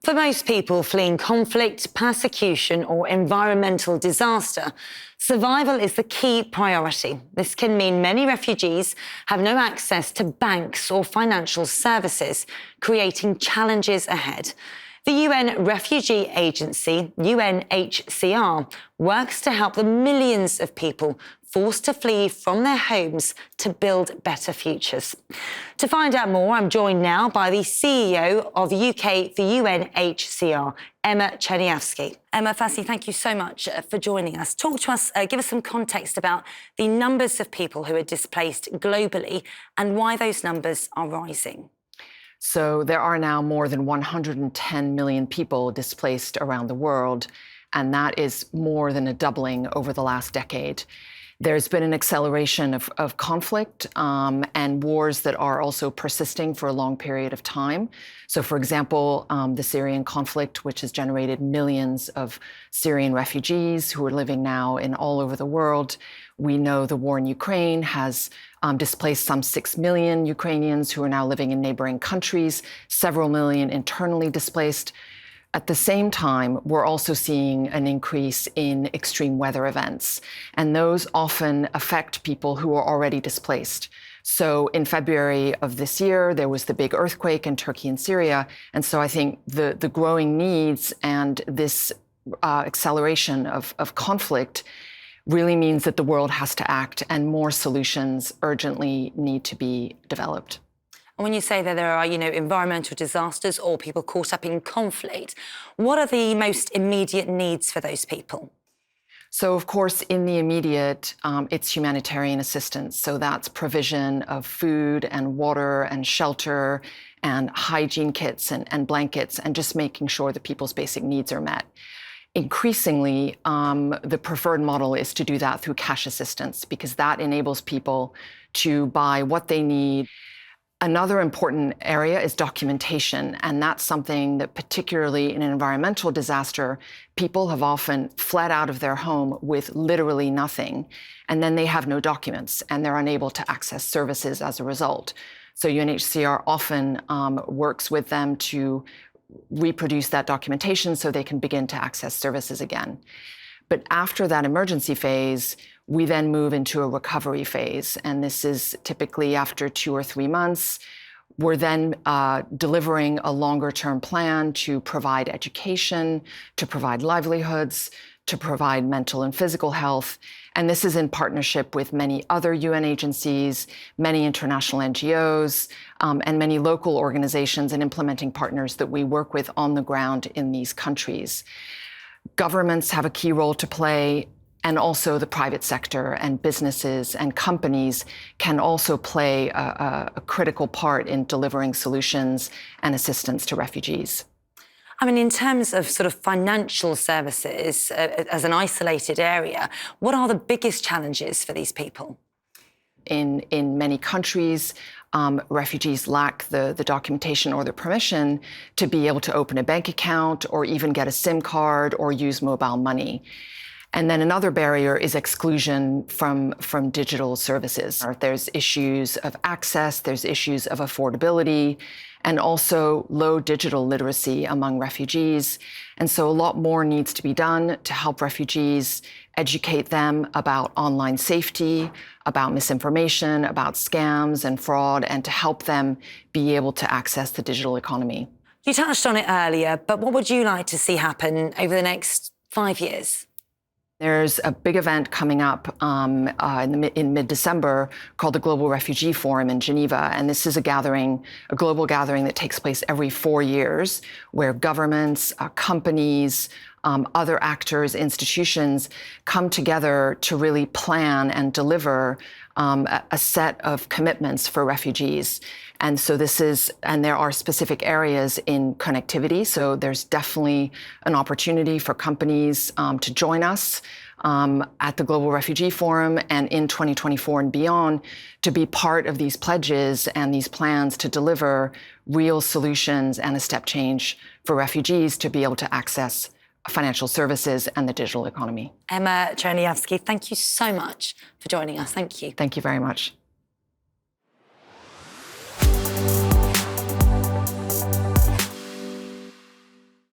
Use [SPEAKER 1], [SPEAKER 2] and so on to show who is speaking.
[SPEAKER 1] For most people fleeing conflict, persecution, or environmental disaster, survival is the key priority. This can mean many refugees have no access to banks or financial services, creating challenges ahead. The UN Refugee Agency, UNHCR, works to help the millions of people forced to flee from their homes to build better futures. To find out more, I'm joined now by the CEO of UK for UNHCR, Emma Cherniavsky. Emma, firstly, thank you so much for joining us. Talk to us, give us some context about the numbers of people who are displaced globally and why those numbers are rising.
[SPEAKER 2] So there are now more than 110 million people displaced around the world, and that is more than a doubling over the last decade. There's been an acceleration of conflict and wars that are also persisting for a long period of time. So, for example, the Syrian conflict, which has generated millions of Syrian refugees who are living now in all over the world. We know the war in Ukraine has displaced some 6 million Ukrainians who are now living in neighboring countries, several million internally displaced. At the same time, we're also seeing an increase in extreme weather events, and those often affect people who are already displaced. So in February of this year, there was the big earthquake in Turkey and Syria, and so I think the growing needs and this acceleration of conflict really means that the world has to act, and more solutions urgently need to be developed.
[SPEAKER 1] When you say that there are, environmental disasters or people caught up in conflict, what are the most immediate needs for those people?
[SPEAKER 2] So, of course, in the immediate, it's humanitarian assistance. So that's provision of food and water and shelter and hygiene kits and blankets, and just making sure that people's basic needs are met. Increasingly, the preferred model is to do that through cash assistance, because that enables people to buy what they need. Another important area is documentation, and that's something that, particularly in an environmental disaster, people have often fled out of their home with literally nothing, and then they have no documents, and they're unable to access services as a result. So UNHCR often works with them to reproduce that documentation so they can begin to access services again. But after that emergency phase, we then move into a recovery phase. And this is typically after 2 or 3 months. We're then delivering a longer-term plan to provide education, to provide livelihoods, to provide mental and physical health. And this is in partnership with many other UN agencies, many international NGOs, and many local organizations and implementing partners that we work with on the ground in these countries. Governments have a key role to play, and also the private sector and businesses and companies can also play a critical part in delivering solutions and assistance to refugees.
[SPEAKER 1] I mean, in terms of sort of financial services as an isolated area, what are the biggest challenges for these people?
[SPEAKER 2] In many countries, refugees lack the documentation or the permission to be able to open a bank account or even get a SIM card or use mobile money. And then another barrier is exclusion from digital services. There's issues of access, there's issues of affordability, and also low digital literacy among refugees. And so a lot more needs to be done to help refugees, educate them about online safety, about misinformation, about scams and fraud, and to help them be able to access the digital economy.
[SPEAKER 1] You touched on it earlier, but what would you like to see happen over the next 5 years?
[SPEAKER 2] There's a big event coming up in mid-December called the Global Refugee Forum in Geneva. And this is a global gathering that takes place every 4 years, where governments, companies, other actors, institutions come together to really plan and deliver a set of commitments for refugees. And so there are specific areas in connectivity. So there's definitely an opportunity for companies to join us at the Global Refugee Forum and in 2024 and beyond to be part of these pledges and these plans to deliver real solutions and a step change for refugees to be able to access financial services and the digital economy.
[SPEAKER 1] Emma Cherniavsky, thank you so much for joining us. Thank you.
[SPEAKER 2] Thank you very much.